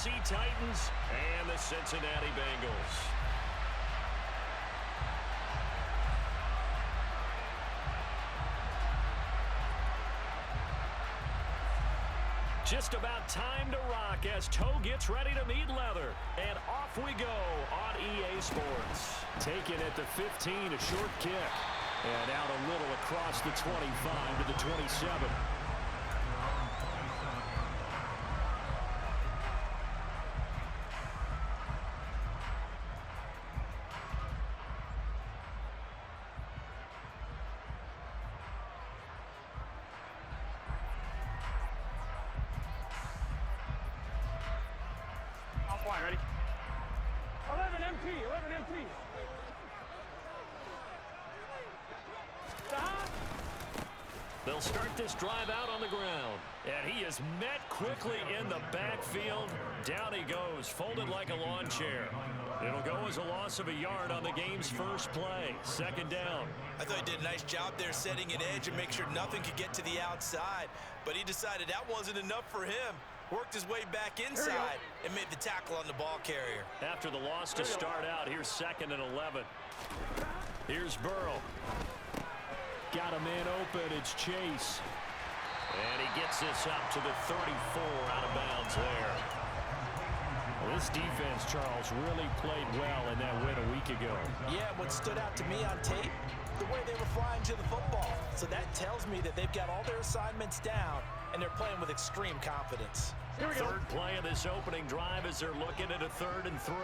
Tennessee Titans and the Cincinnati Bengals. Just about time to rock as toe gets ready to meet leather. And off we go on EA Sports. Taken at the 15, a short kick. And out a little across the 25 to the 27. Ready? 11 MP, 11 MP. They'll start this drive out on the ground. And he is met quickly in the backfield. Down he goes, folded like a lawn chair. It'll go as a loss of a yard on the game's first play. Second down. I thought he did a nice job there setting an edge and make sure nothing could get to the outside. But he decided that wasn't enough for him. Worked his way back inside and made the tackle on the ball carrier. After the loss to start out, here's 2nd and 11. Here's Burrow. Got a man open. It's Chase. And he gets this up to the 34 out of bounds there. Well, this defense, Charles, really played well in that win a week ago. Yeah, what stood out to me on tape, the way they were flying to the football. So that tells me that they've got all their assignments down, and they're playing with extreme confidence. Third play of this opening drive as they're looking at a 3rd and 3.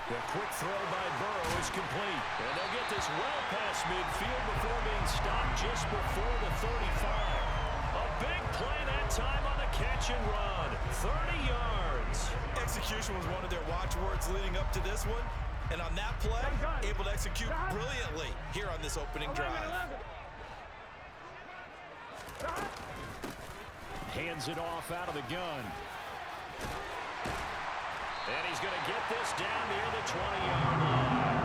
The quick throw by Burrow is complete. And they'll get this well past midfield before being stopped just before the 35. A big play that time on the catch and run. 30 yards. Execution was one of their watchwords leading up to this one. And on that play, able to execute brilliantly here on this opening drive. Hands it off out of the gun. And he's going to get this down near the 20-yard line.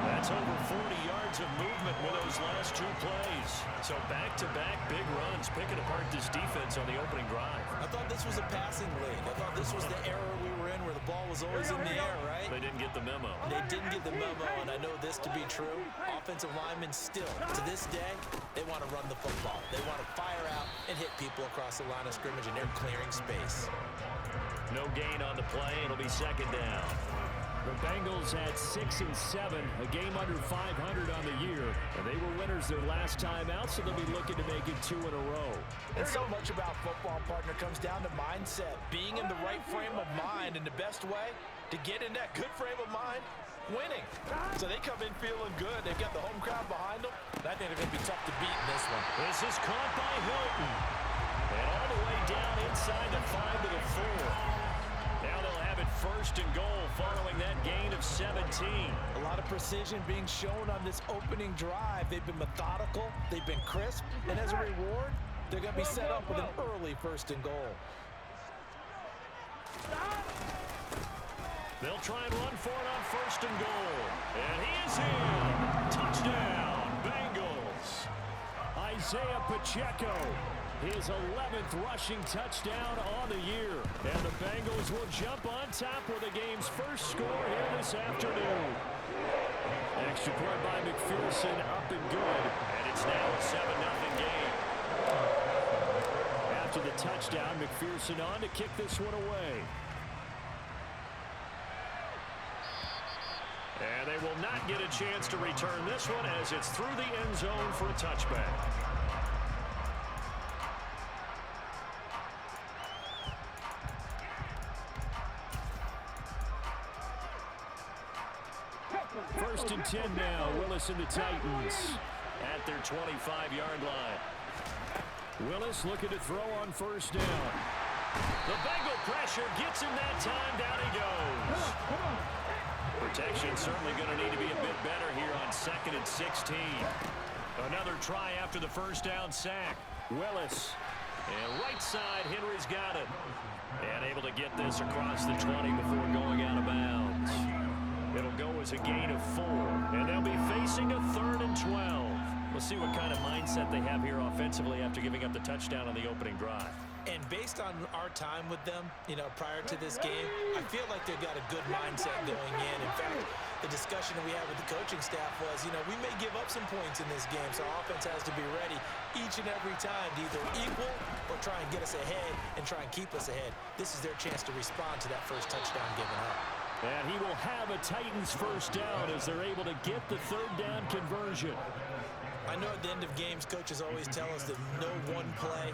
That's over 40 yards of movement with those last 2 plays. So back-to-back big runs, picking apart this defense on the opening drive. I thought this was a passing league. I thought this was the era we were in where the ball was always in the air, right? They didn't get the memo. They didn't get the memo, and I know this to be true. Offensive linemen still, to this day, they want to run the football. They want to fire out and hit people across the line of scrimmage, and they're clearing space. No gain on the play. It'll be 2nd down. The Bengals at 6 and 7, a game under 500 on the year. And they were winners their last time out, so they'll be looking to make it 2 in a row. And so much about football, partner, comes down to mindset. Being in the right frame of mind, and the best way to get in that good frame of mind, winning. So they come in feeling good. They've got the home crowd behind them. I think they're going to be tough to beat in this one. This is caught by Hilton. And all the way down inside the 5 to the 4. Now they'll have it 1st and goal following that gain of 17. A lot of precision being shown on this opening drive. They've been methodical. They've been crisp. And as a reward, they're going to be set up with an early 1st and goal. They'll try and run for it on 1st and goal. And he is in. Touchdown, Bengals. Isaiah Pacheco, his 11th rushing touchdown on the year. And the Bengals will jump on top with the game's first score here this afternoon. Extra point by McPherson, up and good. And it's now a 7-0 game. After the touchdown, McPherson on to kick this one away. And they will not get a chance to return this one as it's through the end zone for a touchback. First and 10 now, Willis and the Titans At their 25-yard line. Willis looking to throw on 1st down. The Bengal pressure gets him that time. Down he goes. Protection certainly going to need to be a bit better here on 2nd and 16. Another try after the 1st down sack. Willis. And right side, Henry's got it. And able to get this across the 20 before going out of bounds. It'll go as a gain of 4. And they'll be facing a 3rd and 12. We'll see what kind of mindset they have here offensively after giving up the touchdown on the opening drive. And based on our time with them, prior to this game, I feel like they've got a good mindset going in. In fact, the discussion that we had with the coaching staff was, we may give up some points in this game, so our offense has to be ready each and every time to either equal or try and get us ahead and try and keep us ahead. This is their chance to respond to that first touchdown given up. And he will have a Titans first down as they're able to get the third down conversion. I know at the end of games, coaches always tell us that no one play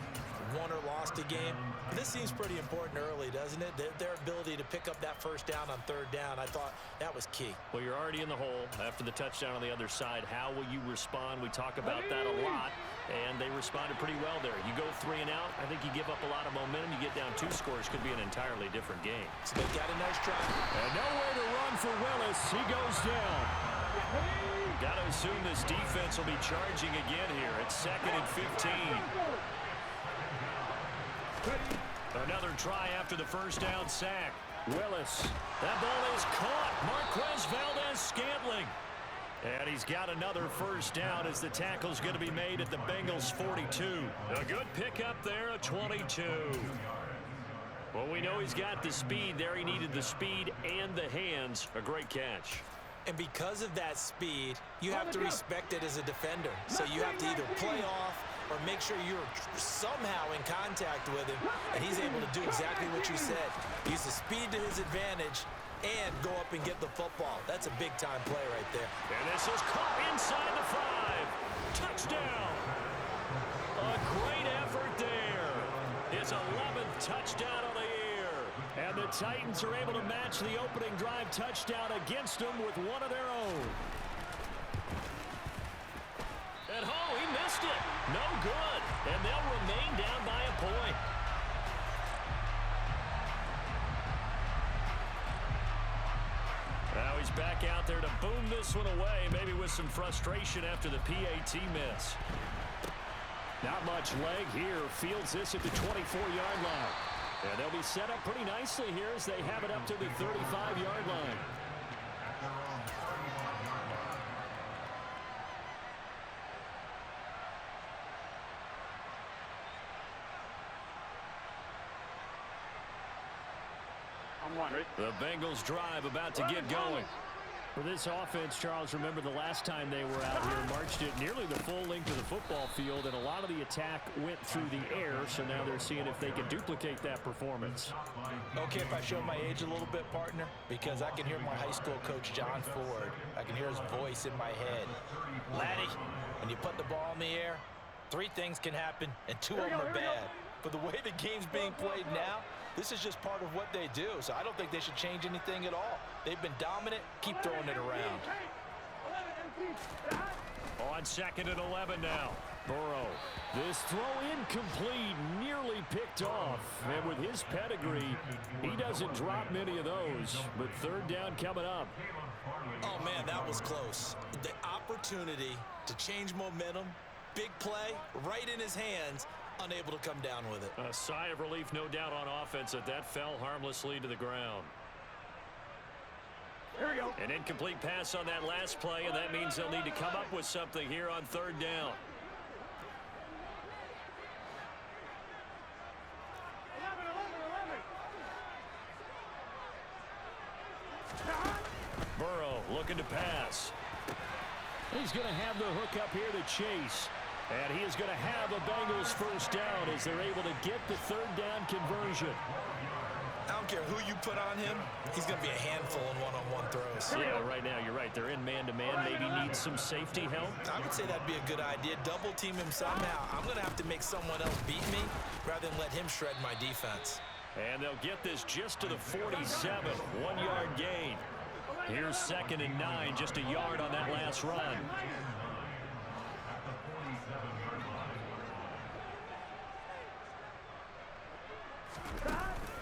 won or lost a game. This seems pretty important early, doesn't it? Their ability to pick up that first down on third down, I thought that was key. Well, you're already in the hole after the touchdown on the other side. How will you respond? We talk about that a lot, and they responded pretty well there. You go 3 and out, I think you give up a lot of momentum. You get down 2 scores, could be an entirely different game. So they got a nice try. And nowhere to run for Willis. He goes down. Got to assume this defense will be charging again here. It's 2nd and 15. Another try after the first down sack. Willis. That ball is caught. Marquez Valdes-Scantling. And he's got another first down as the tackle's going to be made at the Bengals 42. A good pickup there, a 22. Well, we know he's got the speed there. He needed the speed and the hands. A great catch. And because of that speed, you have to respect it as a defender. So you have to either play off or make sure you're somehow in contact with him, and he's able to do exactly what you said. Use the speed to his advantage and go up and get the football. That's a big-time play right there. And this is caught inside the 5. Touchdown. A great effort there. His 11th touchdown of the year. And the Titans are able to match the opening drive touchdown against them with one of their own. And he missed it. No good. And they'll remain down by a point. Now he's back out there to boom this one away, maybe with some frustration after the PAT miss. Not much leg here. Fields this at the 24-yard line. And they'll be set up pretty nicely here as they have it up to the 35-yard line. The Bengals drive about to get going. For this offense, Charles, remember the last time they were out here, marched it nearly the full length of the football field, and a lot of the attack went through the air, so now they're seeing if they can duplicate that performance. Okay, if I show my age a little bit, partner, because I can hear my high school coach, John Ford. I can hear his voice in my head. Laddie, when you put the ball in the air, 3 things can happen, and 2 of them are bad. But the way the game's being played now, this is just part of what they do, so I don't think they should change anything at all. They've been dominant. Keep throwing it around. On 2nd and 11 now. Burrow. This throw incomplete, nearly picked off. And with his pedigree, he doesn't drop many of those. But third down coming up. Oh, man, that was close. The opportunity to change momentum, big play, right in his hands, unable to come down with it. A sigh of relief, no doubt, on offense that fell harmlessly to the ground. Here we go. An incomplete pass on that last play, and that means they'll need to come up with something here on third down. 11. Burrow looking to pass. He's going to have the hook up here to Chase. And he is going to have a Bengals first down as they're able to get the third down conversion. I don't care who you put on him, he's going to be a handful in one-on-one throws. Yeah, right now you're right. They're in man-to-man. Maybe need some safety help. I would say that'd be a good idea. Double team him somehow. I'm going to have to make someone else beat me rather than let him shred my defense. And they'll get this just to the 47. 1-yard gain. Here's 2nd and 9, just a yard on that last run.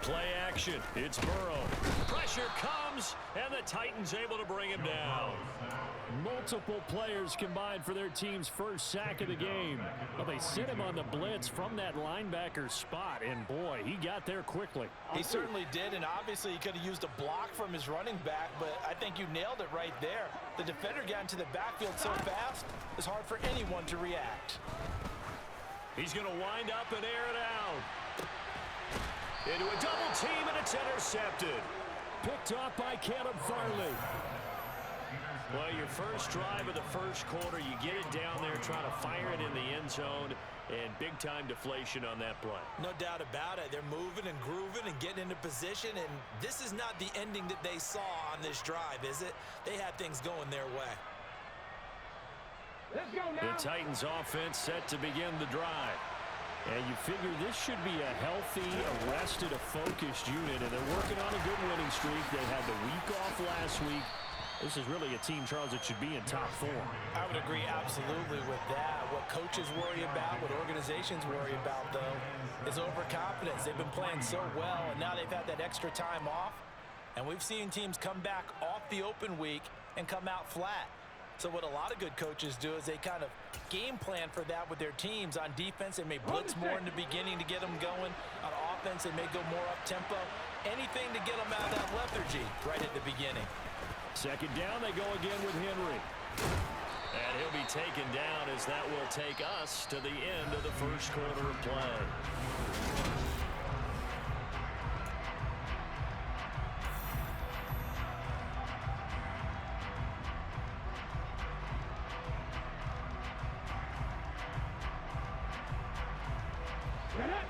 Play action. It's Burrow. Pressure comes, and the Titans able to bring him down. Multiple players combined for their team's first sack of the game. Well, they sent him on the blitz from that linebacker spot, and boy, he got there quickly. He certainly did, and obviously he could have used a block from his running back, but I think you nailed it right there. The defender got into the backfield so fast, it's hard for anyone to react. He's going to wind up and air it out. Into a double team, and it's intercepted. Picked off by Caleb Farley. Well, your first drive of the first quarter, you get it down there, trying to fire it in the end zone, and big-time deflation on that play. No doubt about it. They're moving and grooving and getting into position, and this is not the ending that they saw on this drive, is it? They had things going their way. Let's go now. The Titans offense set to begin the drive. And you figure this should be a healthy, arrested, a focused unit, and they're working on a good winning streak. They had the week off last week. This is really a team, Charles, that should be in top form. I would agree absolutely with that. What coaches worry about, what organizations worry about, though, is overconfidence. They've been playing so well, and now they've had that extra time off. And we've seen teams come back off the open week and come out flat. So what a lot of good coaches do is they kind of game plan for that with their teams. On defense, they may blitz more in the beginning to get them going. On offense, they may go more up-tempo. Anything to get them out of that lethargy right at the beginning. Second down, they go again with Henry. And he'll be taken down as that will take us to the end of the first quarter of play.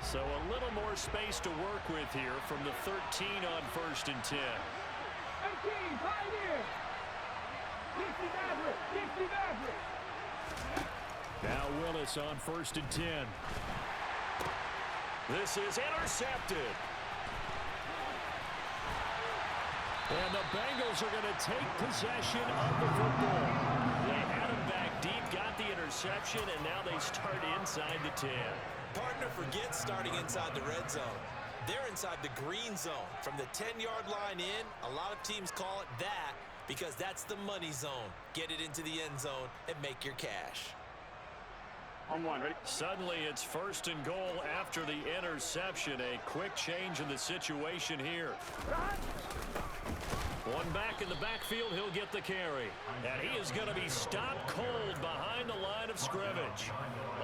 So a little more space to work with here from the 13 on 1st and 10. 18, Pioneer. 60 Maverick. 60 Maverick. Now Willis on 1st and 10. This is intercepted. And the Bengals are going to take possession of the football. They had him back deep, got the interception, and now they start inside the 10. Partner forgets starting inside the red zone. They're inside the green zone. From the 10-yard line in, a lot of teams call it that because that's the money zone. Get it into the end zone and make your cash. On one, ready? Suddenly it's 1st and goal after the interception. A quick change in the situation here. One back in the backfield, he'll get the carry. And he is going to be stopped cold behind the line of scrimmage.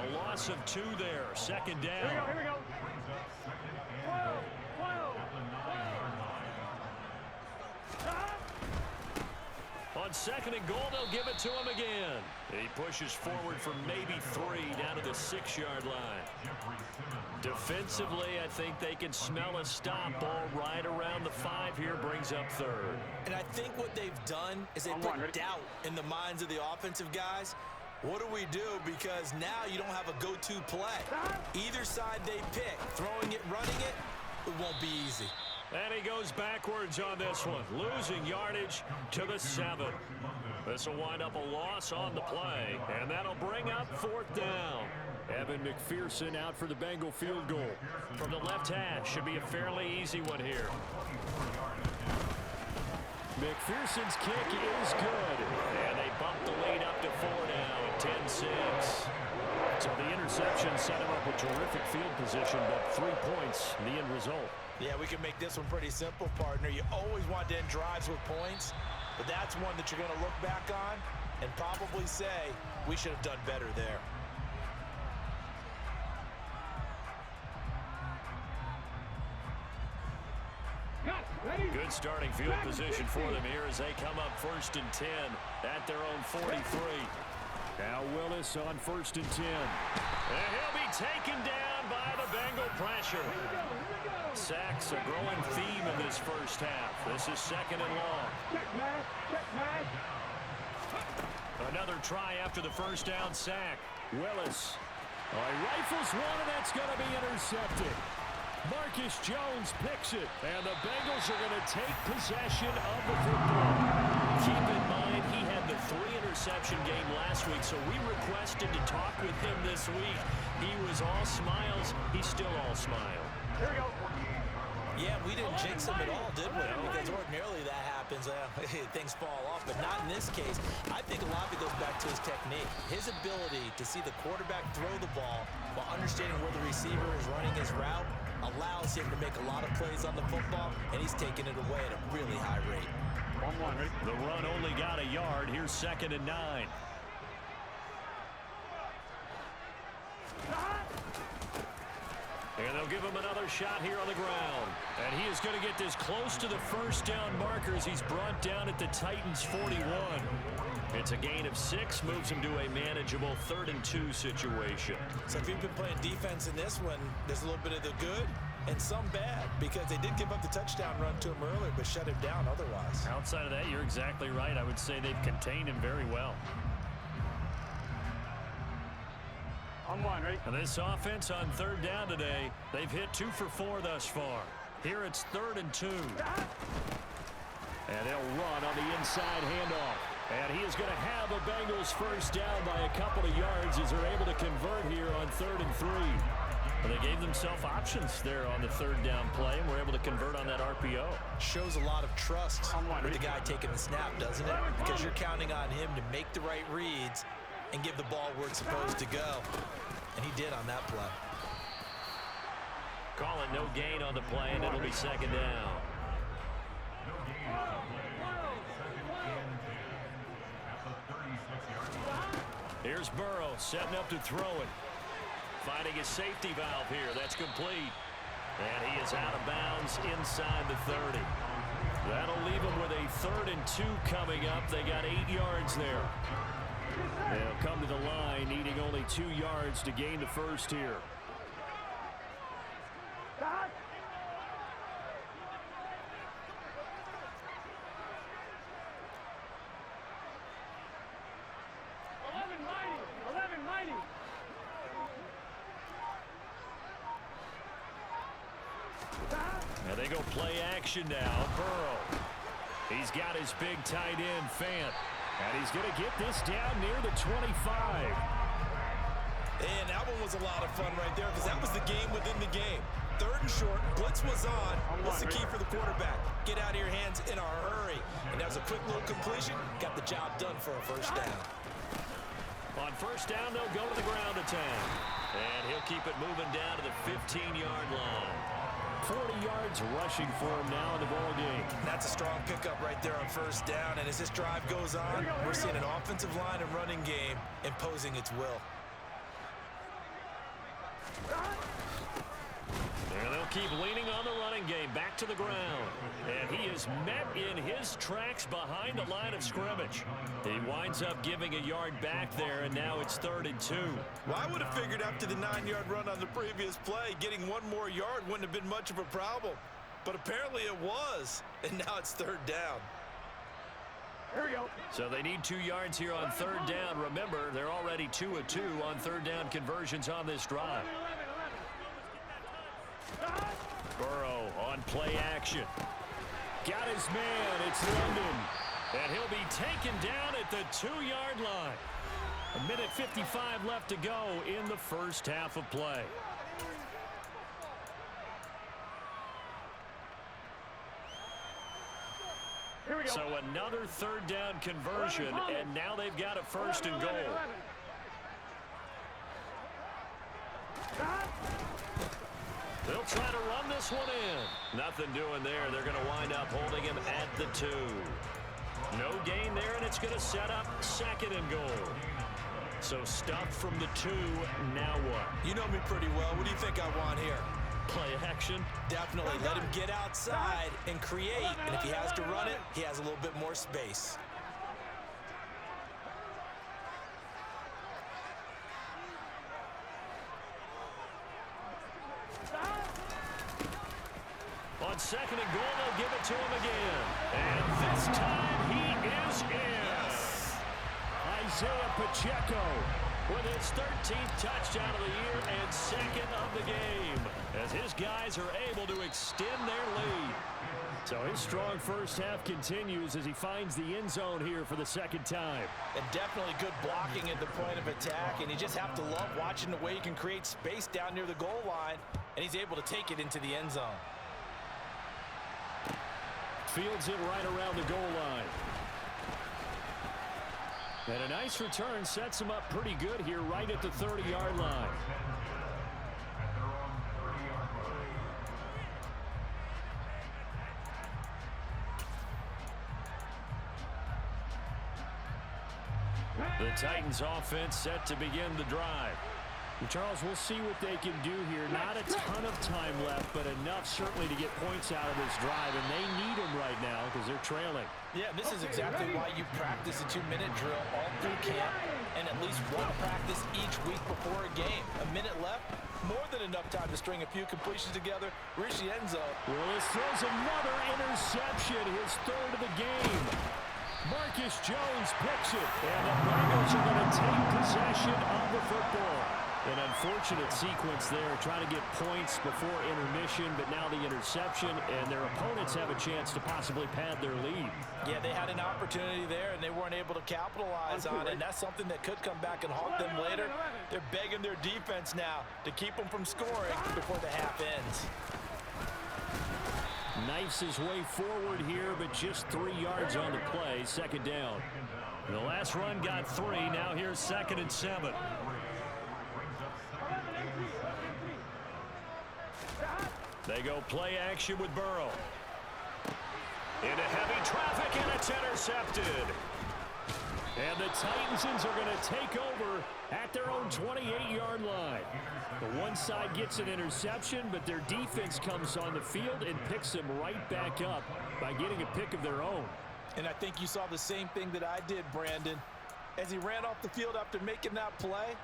A loss of 2 there, second down. Here we go. 12. On 2nd and goal, they'll give it to him again. He pushes forward for maybe 3 down to the 6-yard line. Defensively, I think they can smell a stop. Ball right around the 5 here, brings up 3rd. And I think what they've done is they put doubt in the minds of the offensive guys. What do we do? Because now you don't have a go-to play. Either side they pick, throwing it, running it, it won't be easy. And he goes backwards on this one, losing yardage to the 7. This will wind up a loss on the play, and that'll bring up 4th down. Evan McPherson out for the Bengal field goal. From the left hash, should be a fairly easy one here. McPherson's kick is good. And they bump the lead up to 4 now at 10-6. So the interception set him up with terrific field position, but 3 points, the end result. Yeah, we can make this one pretty simple, partner. You always want to end drives with points, but that's one that you're going to look back on and probably say, we should have done better there. Good starting field position for them here as they come up 1st and 10 at their own 43. Now Willis on 1st and 10. And he'll be taken down by the Bengal pressure. Sacks a growing theme in this first half. This is 2nd and long. Check, man. Check, man. Another try after the first down sack. Willis. Oh, he rifles one, and that's going to be intercepted. Marcus Jones picks it, and the Bengals are going to take possession of the football. Keep in mind, he had the 3-interception game last week, so we requested to talk with him this week. He was all smiles. He's still all smile. Here we go. Yeah, we didn't jinx him at all, did we? Because ordinarily that happens. Things fall off, but not in this case. I think a lot of it goes back to his technique. His ability to see the quarterback throw the ball while understanding where the receiver is running his route allows him to make a lot of plays on the football, and he's taking it away at a really high rate. 1-1, ready? The run only got a yard. Here's 2nd and 9. And they'll give him another shot here on the ground. And he is going to get this close to the first down marker as he's brought down at the Titans' 41. It's a gain of 6, moves him to a manageable 3rd and 2 situation. So if you've been playing defense in this one, there's a little bit of the good and some bad, because they did give up the touchdown run to him earlier, but shut him down otherwise. Outside of that, you're exactly right. I would say they've contained him very well. On 1, ready? And this offense on 3rd down today, they've hit 2 for 4 thus far. Here it's 3rd and 2. And they'll run on the inside handoff. And he is going to have a Bengals first down by a couple of yards as they're able to convert here on 3rd and 3. And they gave themselves options there on the 3rd down play and were able to convert on that RPO. Shows a lot of trust with the guy taking the snap, doesn't it? Because you're counting on him to make the right reads and give the ball where it's supposed to go. And he did on that play. Call it no gain on the play, and it'll be 2nd down. Here's Burrow setting up to throw it. Finding his safety valve here. That's complete. And he is out of bounds inside the 30. That'll leave him with a 3rd and 2 coming up. They got 8 yards there. They'll come to the line needing only 2 yards to gain the first here. Stop! Now they go play action now. Burrow. He's got his big tight end, Fant. And he's going to get this down near the 25. And that one was a lot of fun right there, because that was the game within the game. 3rd and short, blitz was on. What's the key for the quarterback? Get out of your hands in a hurry. And that was a quick little completion. Got the job done for a first down. On first down, they'll go to the ground attack. And he'll keep it moving down to the 15-yard line. 40 yards rushing for him now in the ball game. That's a strong pickup right there on first down. And as this drive goes on, we're seeing an offensive line and running game imposing its will. And they'll keep leaning on the running game back to the ground. And he is met in his tracks behind the line of scrimmage. He winds up giving a yard back there, and now it's 3rd and 2. Well, I would have figured after the 9-yard run on the previous play, getting 1 more yard wouldn't have been much of a problem. But apparently it was, and now it's 3rd down. Here we go. So they need 2 yards here on 3rd down. Remember, they're already 2 of 2 on 3rd down conversions on this drive. Burrow on play action. Got his man. It's London. And he'll be taken down at the 2-yard line. 1:55 left to go in the first half of play. Here we go. So another 3rd down conversion, and now they've got a 1st and goal. They'll try to run this one in. Nothing doing there. They're going to wind up holding him at the 2. No gain there, and it's going to set up 2nd and goal. So stuffed from the 2. Now what? You know me pretty well. What do you think I want here? Play action? Definitely. Let him get outside and create. And if he has to run it, he has a little bit more space. On 2nd and goal, they'll give it to him again. And this time he is in. Isaiah Pacheco with his 13th touchdown of the year and 2nd of the game, as his guys are able to extend their lead. So his strong first half continues as he finds the end zone here for the 2nd time. And definitely good blocking at the point of attack, and you just have to love watching the way he can create space down near the goal line, and he's able to take it into the end zone. fields it right around the goal line. And a nice return sets him up pretty good here right at the 30-yard line. The Titans offense set to begin the drive. Charles, we'll see what they can do here. Not a ton of time left, but enough certainly to get points out of this drive, and they need them right now because they're trailing. Yeah, this is exactly why you practice a 2-minute drill all through camp and at least one practice each week before a game. A minute left, more than enough time to string a few completions together. Rishienzo. Willis throws another interception, his third of the game. Marcus Jones picks it, and the Bengals are going to take possession of the football. An unfortunate sequence there, trying to get points before intermission, but now the interception, and their opponents have a chance to possibly pad their lead. Yeah, they had an opportunity there, and they weren't able to capitalize on it, and that's something that could come back and haunt them later. They're begging their defense now to keep them from scoring before the half ends. Knifes his way forward here, but just 3 yards on the play, second down. The last run got 3, now here's 2nd and 7. They go play action with Burrow. Into heavy traffic, and it's intercepted. And the Titans are going to take over at their own 28-yard line. The one side gets an interception, but their defense comes on the field and picks them right back up by getting a pick of their own. And I think you saw the same thing that I did, Brandon. As he ran off the field after making that play,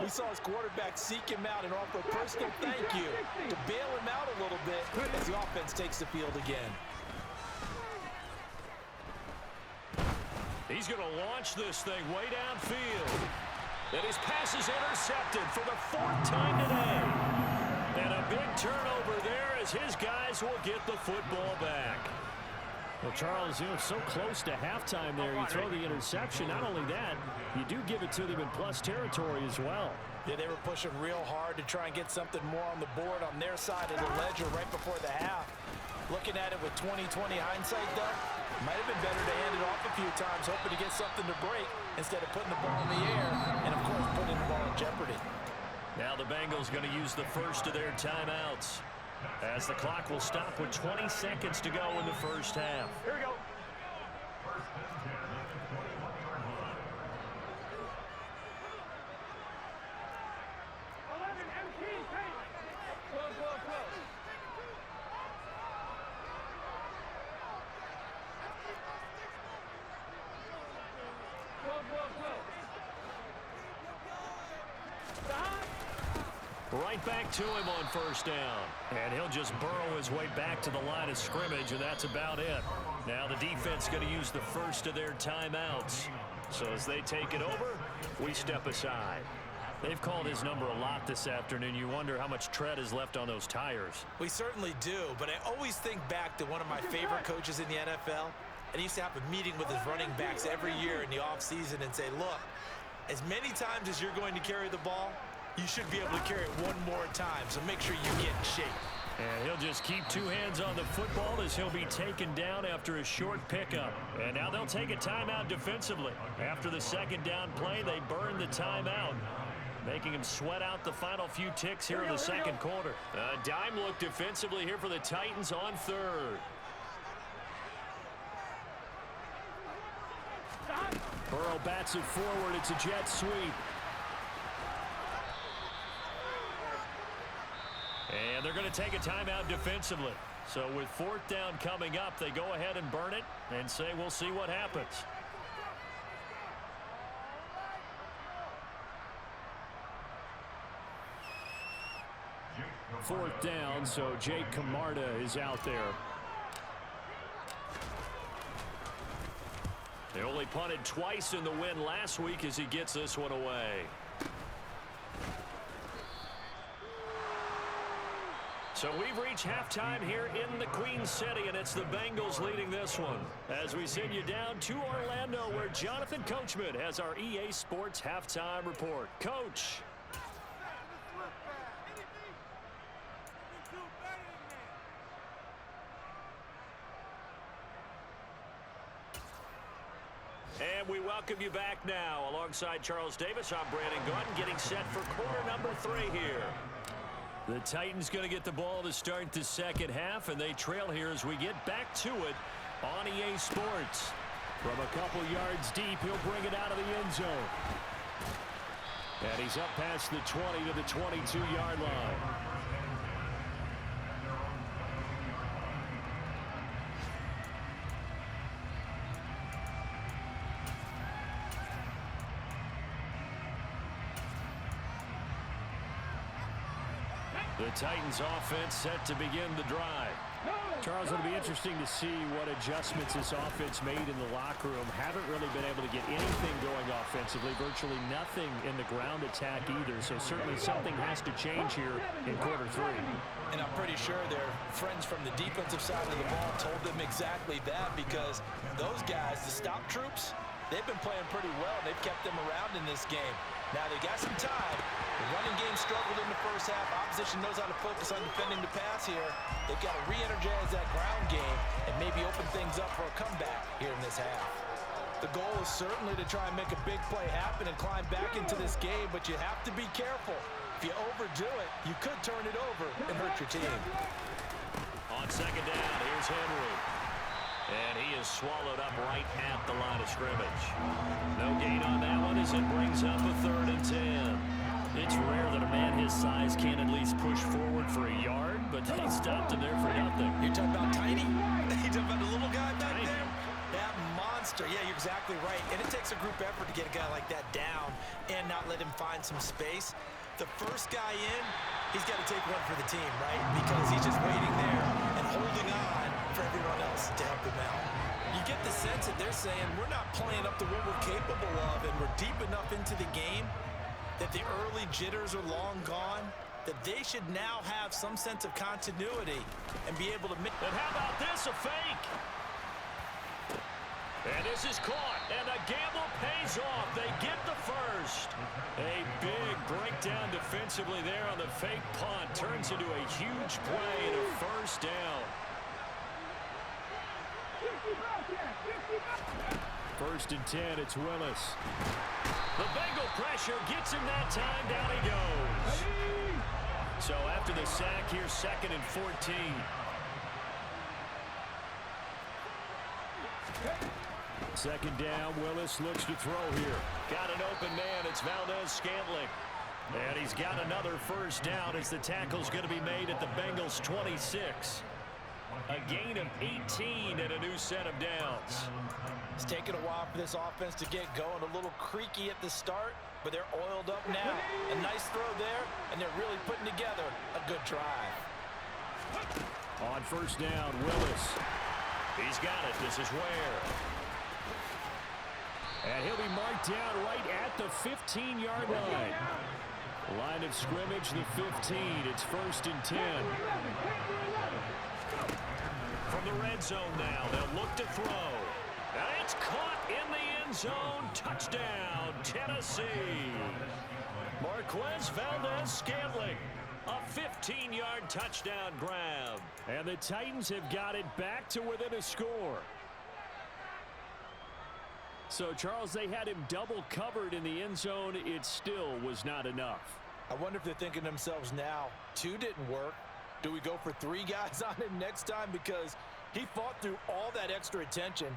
we saw his quarterback seek him out and offer a personal thank you to bail him out a little bit as the offense takes the field again. He's going to launch this thing way downfield. And his pass is intercepted for the 4th time today. And a big turnover there as his guys will get the football back. Well, Charles, you know, so close to halftime there. You throw the interception. Not only that, you do give it to them in plus territory as well. Yeah, they were pushing real hard to try and get something more on the board on their side of the ledger right before the half. Looking at it with 20/20 hindsight, though, might have been better to hand it off a few times, hoping to get something to break instead of putting the ball in the air and, of course, putting the ball in jeopardy. Now the Bengals going to use the first of their timeouts, as the clock will stop with 20 seconds to go in the first half. Here we go. Right back to him on first down. And he'll just burrow his way back to the line of scrimmage, and that's about it. Now the defense going to use the first of their timeouts. So as they take it over, we step aside. They've called his number a lot this afternoon. You wonder how much tread is left on those tires. We certainly do, but I always think back to one of my favorite coaches in the NFL. And he used to have a meeting with his running backs every year in the offseason and say, look, as many times as you're going to carry the ball, you should be able to carry it one more time, so make sure you get in shape. And he'll just keep 2 hands on the football as he'll be taken down after a short pickup. And now they'll take a timeout defensively. After the second down play, they burn the timeout, making him sweat out the final few ticks here in the second quarter. A dime look defensively here for the Titans on third. Burrow bats it forward. It's a jet sweep. And they're going to take a timeout defensively. So with 4th down coming up, they go ahead and burn it and say we'll see what happens. Fourth down, so Jake Camarda is out there. They only punted twice in the win last week as he gets this one away. So we've reached halftime here in the Queen City, and it's the Bengals leading this one. As we send you down to Orlando, where Jonathan Coachman has our EA Sports halftime report. Coach. And we welcome you back now. Alongside Charles Davis, I'm Brandon Gaudin, getting set for quarter number 3 here. The Titans going to get the ball to start the second half, and they trail here as we get back to it on EA Sports. From a couple yards deep, he'll bring it out of the end zone. And he's up past the 20 to the 22-yard line. The Titans offense set to begin the drive. Charles, it'll be interesting to see what adjustments this offense made in the locker room. Haven't really been able to get anything going offensively, virtually nothing in the ground attack either. So certainly something has to change here in quarter 3. And I'm pretty sure their friends from the defensive side of the ball told them exactly that, because those guys, the stop troops, they've been playing pretty well. They've kept them around in this game. Now they got some time. The running game struggled in the first half. Opposition knows how to focus on defending the pass here. They've got to re-energize that ground game and maybe open things up for a comeback here in this half. The goal is certainly to try and make a big play happen and climb back into this game, but you have to be careful. If you overdo it, you could turn it over and hurt your team. On second down, here's Henry. And he is swallowed up right at the line of scrimmage. No gain on that one as it brings up a 3rd and 10. It's rare that a man his size can't at least push forward for a yard, but he stopped him there for nothing. You're talking about tiny? You're talking about the little guy back there? That monster. Yeah, you're exactly right. And it takes a group effort to get a guy like that down and not let him find some space. The first guy in, he's got to take one for the team, right? Because he's just waiting there and holding on for everyone else to help him out. You get the sense that they're saying we're not playing up to what we're capable of, and we're deep enough into the game that the early jitters are long gone, that they should now have some sense of continuity and be able to make. And how about this, a fake? And this is caught, and the gamble pays off. They get the first. A big breakdown defensively there on the fake punt. Turns into a huge play and a first down. 1st and 10, it's Willis. The Bengal pressure gets him that time. Down he goes. So after the sack here, 2nd and 14. Second down, Willis looks to throw here. Got an open man, it's Valdez-Scantling. And he's got another first down as the tackle's going to be made at the Bengals' 26. A gain of 18 and a new set of downs. It's taken a while for this offense to get going. A little creaky at the start, but they're oiled up now. A nice throw there, and they're really putting together a good drive. On first down, Willis. He's got it. This is Ware. And he'll be marked down right at the 15-yard line. Line of scrimmage, the 15. It's 1st and 10. From the red zone now, they'll look to throw. And it's caught in the end zone. Touchdown, Tennessee. Marquez Valdez-Scantling. A 15-yard touchdown grab. And the Titans have got it back to within a score. So, Charles, they had him double covered in the end zone. It still was not enough. I wonder if they're thinking to themselves now, 2 didn't work. Do we go for 3 guys on him next time? Because he fought through all that extra attention,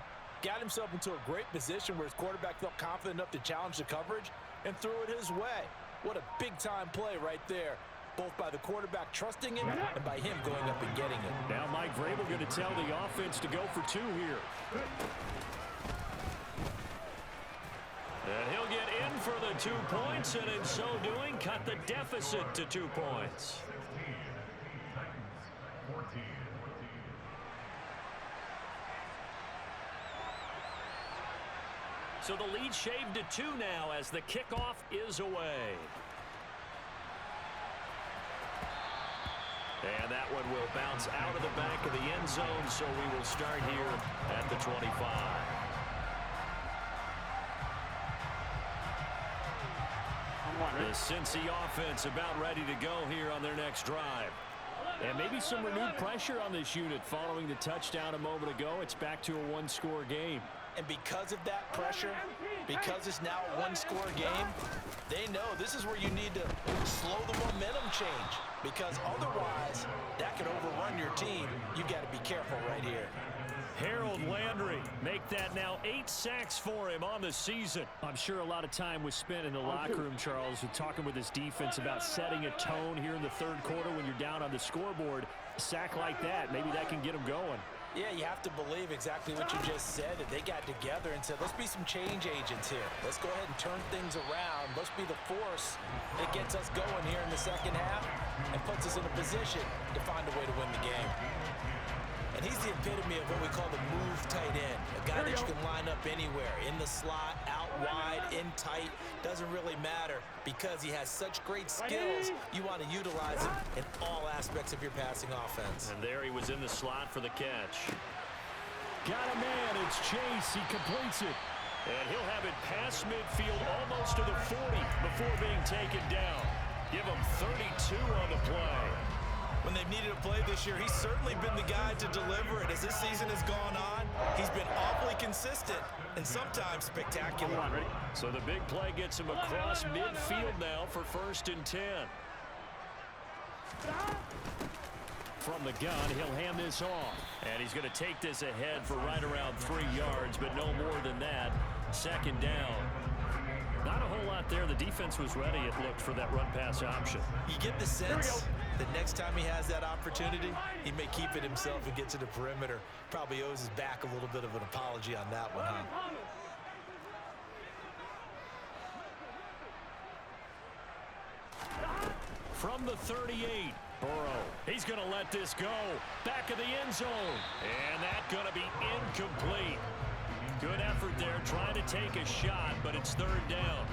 got himself into a great position where his quarterback felt confident enough to challenge the coverage and threw it his way. What a big-time play right there, both by the quarterback trusting him and by him going up and getting it. Now Mike Vrabel going to tell the offense to go for 2 here. And he'll get in for the 2 points, and in so doing, cut the deficit to 2 points. So the lead shaved to 2 now as the kickoff is away. And that one will bounce out of the back of the end zone, so we will start here at the 25. The Cincy offense about ready to go here on their next drive. And maybe some renewed pressure on this unit following the touchdown a moment ago. It's back to a 1-score game. And because of that pressure, because it's now a one-score game, they know this is where you need to slow the momentum change, because otherwise that could overrun your team. You've got to be careful right here. Harold Landry make that now 8 sacks for him on the season. I'm sure a lot of time was spent in the locker room, Charles, talking with his defense about setting a tone here in the third quarter when you're down on the scoreboard. A sack like that, maybe that can get them going. Yeah, you have to believe exactly what you just said, that they got together and said, let's be some change agents here. Let's go ahead and turn things around. Let's be the force that gets us going here in the second half and puts us in a position to find a way to win the game. And he's the epitome of what we call the move tight end, a guy that you can line up anywhere, in the slot, out wide, in tight, doesn't really matter, because he has such great skills. You want to utilize him in all aspects of your passing offense. And there he was in the slot for the catch. Got a man, it's Chase, he completes it. And he'll have it past midfield almost to the 40 before being taken down. Give him 32 on the play. When they've needed a play this year, he's certainly been the guy to deliver it. As this season has gone on, he's been awfully consistent and sometimes spectacular. So the big play gets him across midfield now for 1st and 10. From the gun, he'll hand this off. And he's going to take this ahead for right around 3 yards, but no more than that. 2nd down. Not a whole lot there. The defense was ready, it looked, for that run-pass option. You get the sense that next time he has that opportunity, he may keep it himself and get to the perimeter. Probably owes his back a little bit of an apology on that one, huh? From the 38, Burrow. He's going to let this go. Back of the end zone. And that's going to be incomplete. Good effort there, trying to take a shot, but it's 3rd down.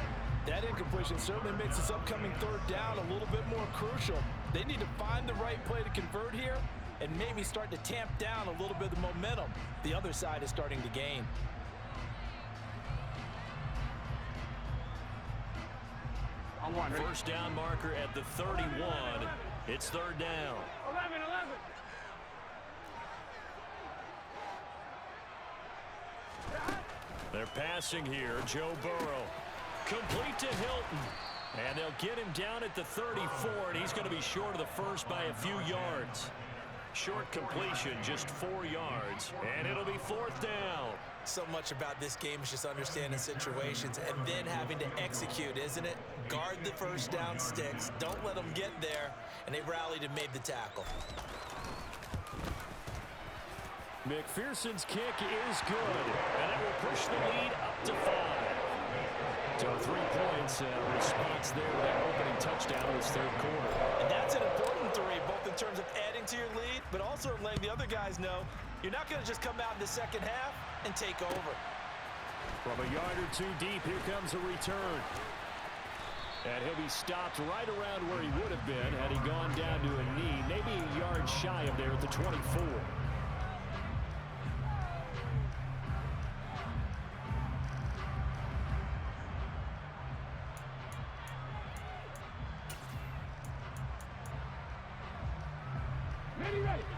That incompletion certainly makes this upcoming 3rd down a little bit more crucial. They need to find the right play to convert here and maybe start to tamp down a little bit of the momentum the other side is starting to gain. On one, ready? 1st down marker at the 31. It's 3rd down. 11. They're passing here. Joe Burrow. Complete to Hilton. And they'll get him down at the 34, and he's going to be short of the first by a few yards. Short completion, just 4 yards, and it'll be 4th down. So much about this game is just understanding situations and then having to execute, isn't it? Guard the 1st down sticks. Don't let them get there, and they rallied and made the tackle. McPherson's kick is good, and it will push the lead up to 5. So 3 points, response there with that opening touchdown in this 3rd quarter. And that's an important 3, both in terms of adding to your lead, but also letting the other guys know you're not going to just come out in the second half and take over. From a yard or 2 deep, here comes a return. And he'll be stopped right around where he would have been had he gone down to a knee, maybe a yard shy of there at the 24.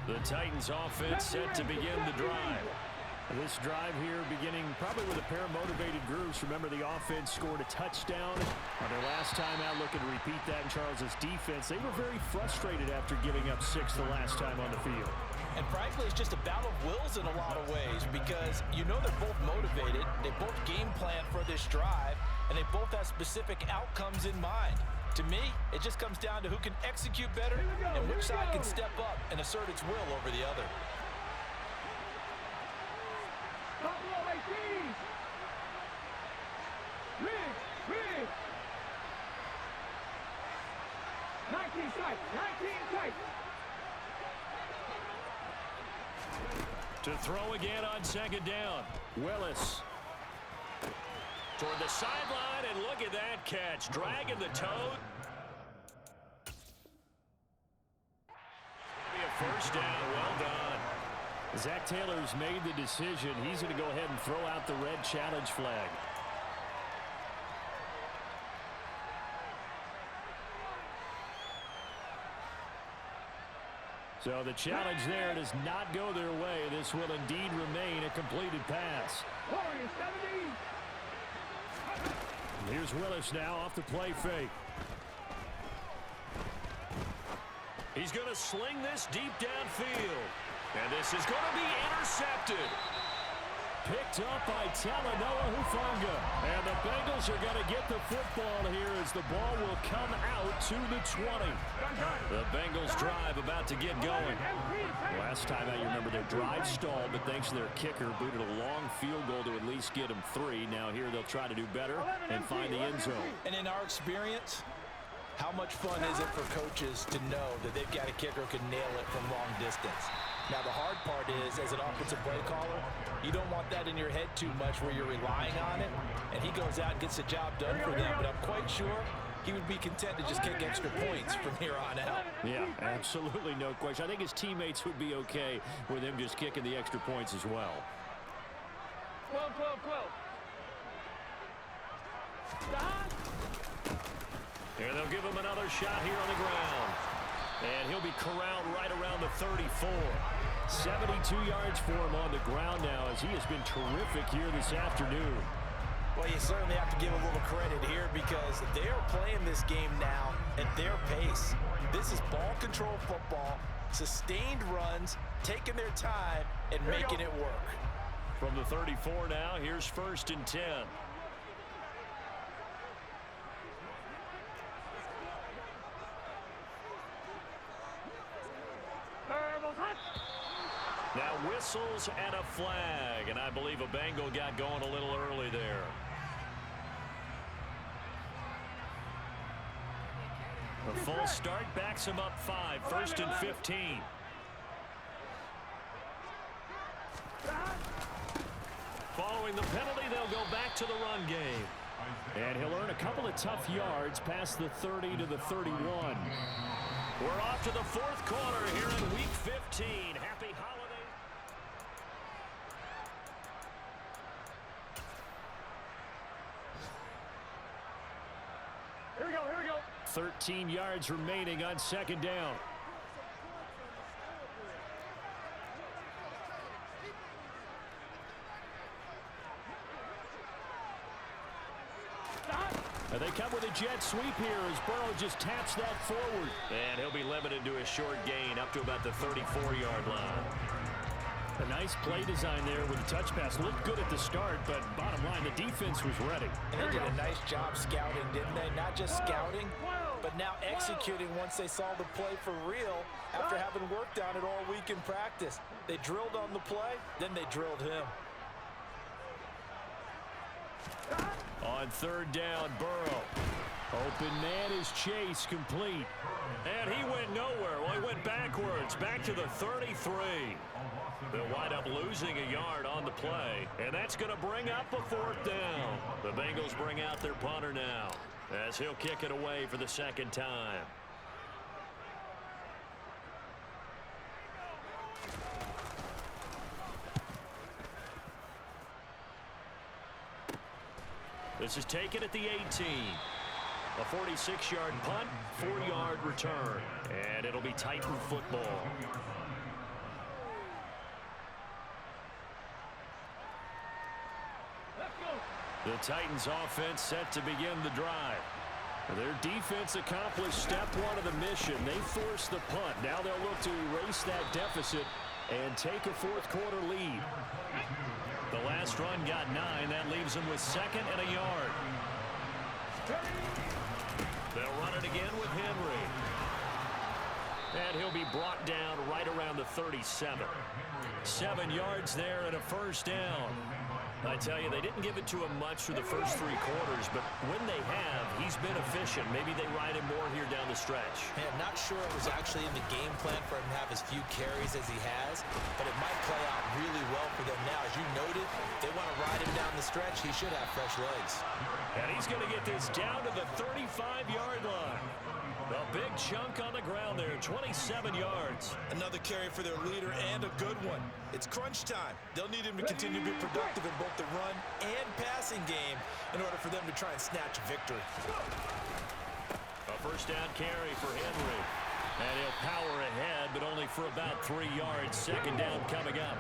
The Titans offense set to begin the drive. This drive here beginning probably with a pair of motivated groups. Remember, the offense scored a touchdown on their last time out. Looking to repeat that in Charles's defense. They were very frustrated after giving up 6 the last time on the field. And frankly, it's just a battle of wills in a lot of ways, because you know they're both motivated. They both game plan for this drive, and they both have specific outcomes in mind. To me, it just comes down to who can execute better and which side can step up and assert its will over the other. Buffalo 18. Rig. 19 tight. To throw again on 2nd down. Willis. Toward the sideline, and look at that catch. Dragging the toe. Be a 1st down. Well done. Zach Taylor's made the decision. He's going to go ahead and throw out the red challenge flag. So the challenge there does not go their way. This will indeed remain a completed pass. Warriors 70. Here's Willis now off the play fake. He's going to sling this deep downfield. And this is going to be intercepted. Picked up by Talanoa Hufanga. And the Bengals are going to get the football here as the ball will come out to the 20. The Bengals drive about to get going. Last time out, you remember their drive stalled, but thanks to their kicker, booted a long field goal to at least get them 3. Now here they'll try to do better and find the end zone. And in our experience, how much fun is it for coaches to know that they've got a kicker who can nail it from long distance? Now, the hard part is, as an offensive play caller, you don't want that in your head too much where you're relying on it, and he goes out and gets the job done for them. But I'm quite sure he would be content to just kick extra points from here on out. Yeah, absolutely no question. I think his teammates would be okay with him just kicking the extra points as well. 12. Here they'll give him another shot here on the ground. And he'll be corralled right around the 34. 72 yards for him on the ground now as he has been terrific here this afternoon. Well, you certainly have to give a little credit here because they're playing this game now at their pace. This is ball control football, sustained runs, taking their time, and making it work. From the 34 now, here's 1st and 10. Now whistles and a flag, and I believe a Bengal got going a little early there. A full start backs him up 5, 1st and 15. Following the penalty, they'll go back to the run game. And he'll earn a couple of tough yards past the 30 to the 31. We're off to the 4th quarter here in Week 15. Happy holidays. Here we go. 13 yards remaining on 2nd down. And they come with a jet sweep here as Burrow just taps that forward. And he'll be limited to a short gain up to about the 34-yard line. A nice play design there with the touch pass. Looked good at the start, but bottom line, the defense was ready. And they did a nice job scouting, didn't they? Not just scouting, but now executing once they saw the play for real after having worked on it all week in practice. They drilled on the play, then they drilled him. On 3rd down, Burrow. Open man is Chase, complete. And he went nowhere. Well, he went backwards, back to the 33. They'll wind up losing a yard on the play, and that's going to bring up a 4th down. The Bengals bring out their punter now as he'll kick it away for the 2nd time. This is taken at the 18. A 46-yard punt, 4-yard return. And it'll be Titan football. The Titans offense set to begin the drive. Their defense accomplished step 1 of the mission. They forced the punt. Now they'll look to erase that deficit and take a 4th quarter lead. The last run got 9. That leaves them with 2nd and a yard. They'll run it again with Henry. And he'll be brought down right around the 37. 7 yards there and a 1st down. I tell you, they didn't give it to him much for the first 3 quarters, but when they have, he's been efficient. Maybe they ride him more here down the stretch. Man, I'm not sure it was actually in the game plan for him to have as few carries as he has, but it might play out really well for them now. As you noted, they want to ride him down the stretch. He should have fresh legs. And he's going to get this down to the 35-yard line. A big chunk on the ground there, 27 yards. Another carry for their leader and a good one. It's crunch time. They'll need him to continue to be productive in both the run and passing game in order for them to try and snatch victory. A 1st down carry for Henry. And he'll power ahead, but only for about 3 yards. Second down coming up.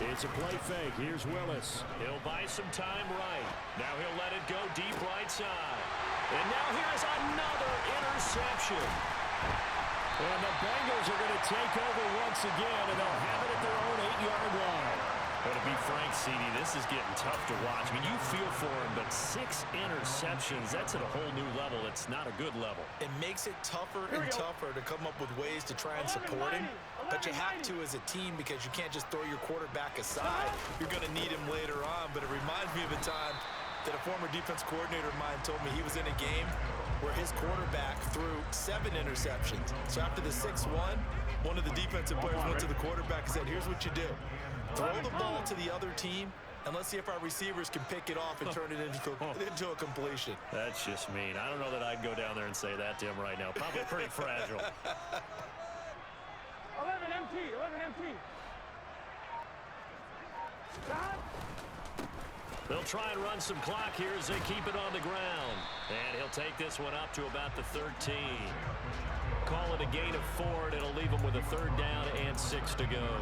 It's a play fake. Here's Willis. He'll buy some time right. Now he'll let it go deep right side. And now here's another interception. And the Bengals are going to take over once again, and they'll have it at their own 8-yard line. But to be frank, CD, this is getting tough to watch. I mean, you feel for him, but 6 interceptions, that's at a whole new level. It's not a good level. It makes it tougher and tougher to come up with ways to try and support him. But you have to as a team because you can't just throw your quarterback aside. You're going to need him later on. But it reminds me of a time that a former defense coordinator of mine told me he was in a game where his quarterback threw 7 interceptions. So after the 6-1, one of the defensive players went to the quarterback and said, here's what you do. Throw the ball to the other team, and let's see if our receivers can pick it off and turn it into a completion. That's just mean. I don't know that I'd go down there and say that to him right now. Probably pretty fragile. 11 MT. Stop. They'll try and run some clock here as they keep it on the ground. And he'll take this one up to about the 13. Call it a gain of 4, and it'll leave them with a 3rd down and 6 to go.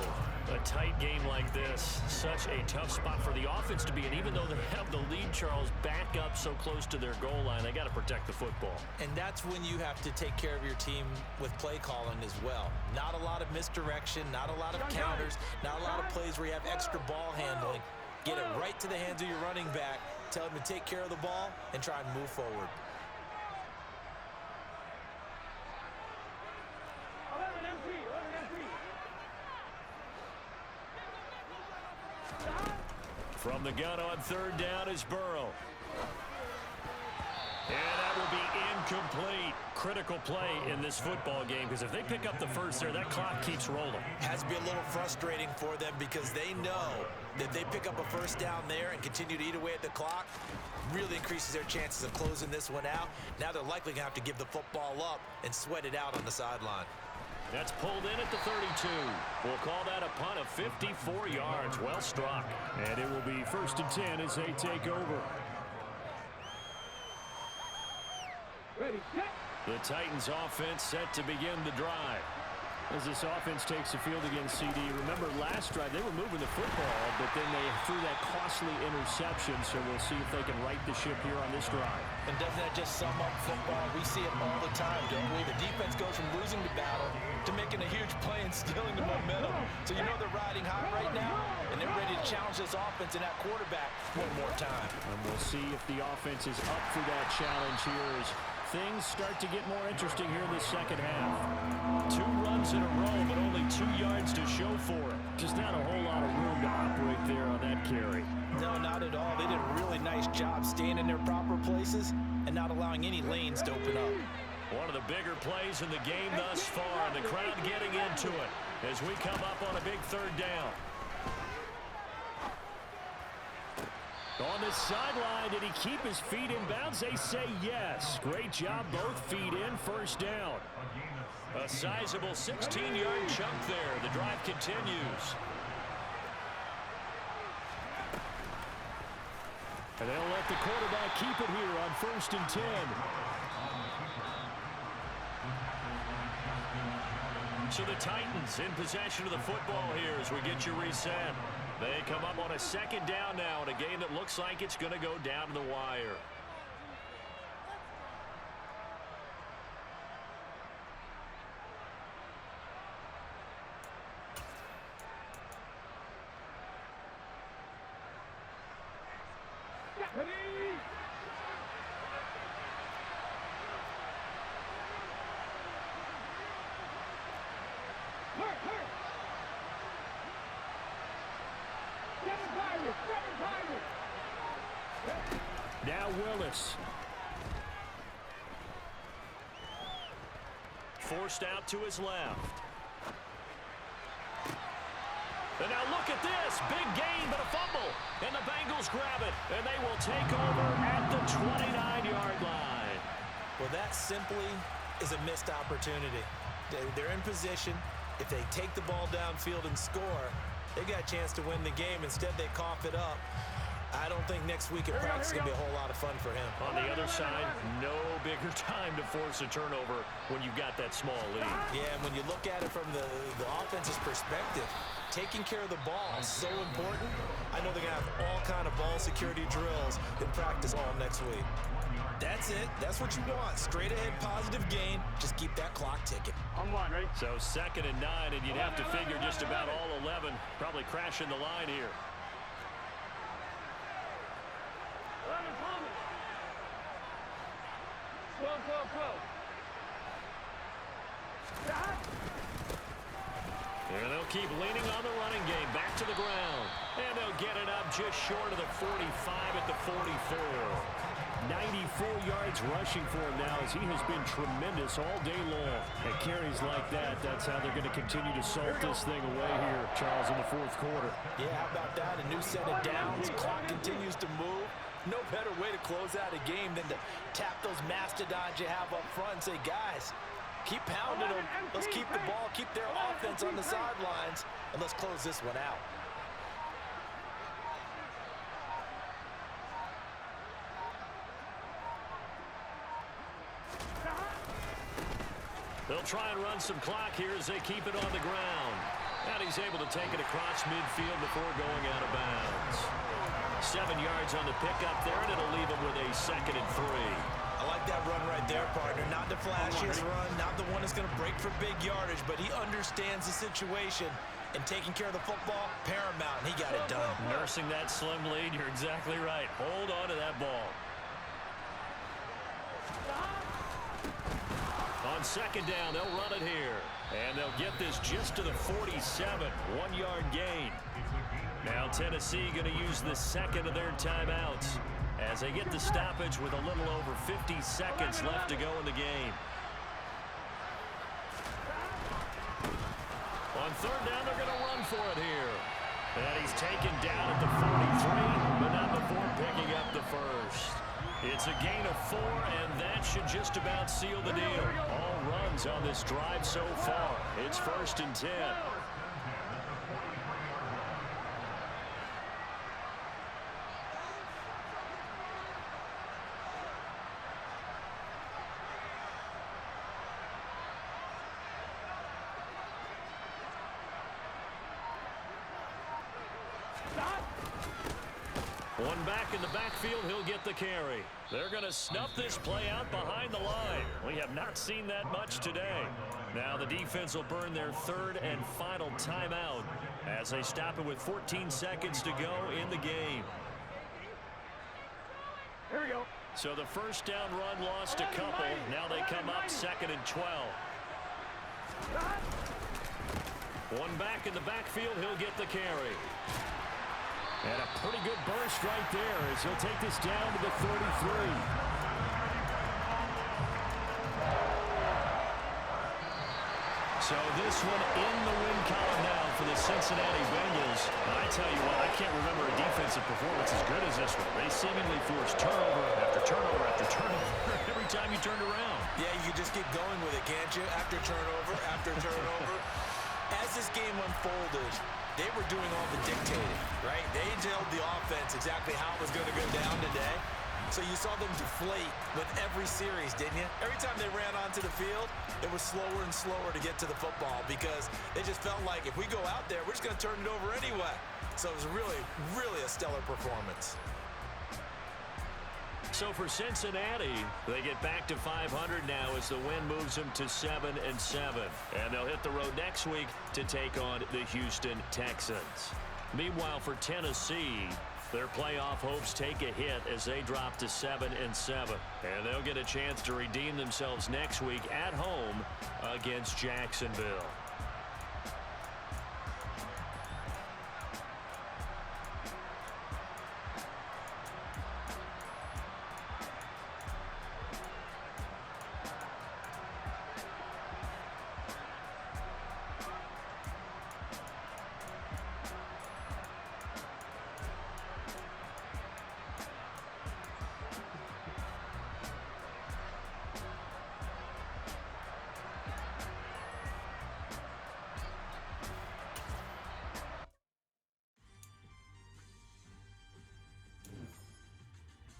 A tight game like this, such a tough spot for the offense to be in. Even though they have the lead, Charles, back up so close to their goal line, they got to protect the football. And that's when you have to take care of your team with play calling as well. Not a lot of misdirection, not a lot of counters, not a lot of plays where you have extra ball handling. Get it right to the hands of your running back, tell him to take care of the ball, and try and move forward. 11 MT. From the gun on 3rd down is Burrow. And that will be incomplete. Critical play in this football game because if they pick up the first there, that clock keeps rolling. Has to be a little frustrating for them because they know that if they pick up a first down there and continue to eat away at the clock, really increases their chances of closing this one out. Now they're likely going to have to give the football up and sweat it out on the sideline. That's pulled in at the 32. We'll call that a punt of 54 yards. Well struck. And it will be 1st and 10 as they take over. Ready, set. The Titans offense set to begin the drive. As this offense takes the field against CD, remember last drive they were moving the football, but then they threw that costly interception, so we'll see if they can right the ship here on this drive. And doesn't that just sum up football? We see it all the time, don't we? The defense goes from losing the battle to making a huge play and stealing the momentum. So you know they're riding high right now, and they're ready to challenge this offense and that quarterback one more time. And we'll see if the offense is up for that challenge here as things start to get more interesting here in the second half. 2 runs in a row, but only 2 yards to show for it. Just not a whole lot of room to operate there on that carry. No, not at all. They did a really nice job staying in their proper places and not allowing any lanes to open up. One of the bigger plays in the game thus far, and the crowd getting into it as we come up on a big 3rd down. On the sideline, did he keep his feet in bounds? They say yes. Great job, both feet in, 1st down. A sizable 16-yard chunk there. The drive continues. And they'll let the quarterback keep it here on 1st and 10. So the Titans in possession of the football here as we get you reset. They come up on a 2nd down now in a game that looks like it's going to go down to the wire. Ready. Now Willis. Forced out to his left. And now look at this. Big gain, but a fumble. And the Bengals grab it. And they will take over at the 29-yard line. Well, that simply is a missed opportunity. They're in position. If they take the ball downfield and score, they got a chance to win the game. Instead, they cough it up. I don't think next week at practice is going to be a whole lot of fun for him. On the other side, no bigger time to force a turnover when you've got that small lead. Yeah, and when you look at it from the offense's perspective, taking care of the ball is so important. I know they're going to have all kind of ball security drills in practice all next week. That's it. That's what you want. Straight ahead positive gain. Just keep that clock ticking. On one, ready? So 2nd and 9, and you'd have to figure just about all 11 probably crashing the line here. 11 coming. 12, 12, 12. Stop. And they'll keep leaning on the running game. Back to the ground. And they'll get it up just short of the 45 at the 44. 94 yards rushing for him now as he has been tremendous all day long. And carries like that, that's how they're going to continue to salt this thing away here, Charles, in the 4th quarter. Yeah, how about that? A new set of downs. Clock continues to move. No better way to close out a game than to tap those mastodons you have up front and say, guys, keep pounding them. Let's keep the ball, keep their offense on the sidelines, and let's close this one out. They'll try and run some clock here as they keep it on the ground. And he's able to take it across midfield before going out of bounds. 7 yards on the pickup there, and it'll leave him with a 2nd and 3. I like that run right there, partner. Not the flashiest run, not the one that's going to break for big yardage, but he understands the situation, and taking care of the football, paramount, and he got it done. Nursing that slim lead, you're exactly right. Hold on to that ball. On 2nd down, they'll run it here. And they'll get this just to the 47, 1-yard gain. Now Tennessee going to use the 2nd of their timeouts as they get the stoppage with a little over 50 seconds left to go in the game. On 3rd down, they're going to run for it here. And he's taken down at the 43, but not before picking up the 1st. It's a gain of 4, and that should just about seal the deal. All runs on this drive so far. It's 1st and 10. One back in the backfield, he'll get the carry. They're going to snuff this play out behind the line. We have not seen that much today. Now the defense will burn their 3rd and final timeout as they stop it with 14 seconds to go in the game. Here we go. So the 1st down run lost a couple. Now they come up 2nd and 12. One back in the backfield, he'll get the carry. And a pretty good burst right there as he'll take this down to the 33. So this one in the win column now for the Cincinnati Bengals. And I tell you what, I can't remember a defensive performance as good as this one. They seemingly forced turnover after turnover after turnover every time you turned around. Yeah, you just keep going with it, can't you? After turnover, after turnover. As this game unfolded, they were doing all the dictating, right? They told the offense exactly how it was going to go down today. So you saw them deflate with every series, didn't you? Every time they ran onto the field, it was slower and slower to get to the football because it just felt like if we go out there, we're just going to turn it over anyway. So it was really, really a stellar performance. So for Cincinnati, they get back to 500 now as the win moves them to 7-7. And they'll hit the road next week to take on the Houston Texans. Meanwhile, for Tennessee, their playoff hopes take a hit as they drop to 7-7. And they'll get a chance to redeem themselves next week at home against Jacksonville.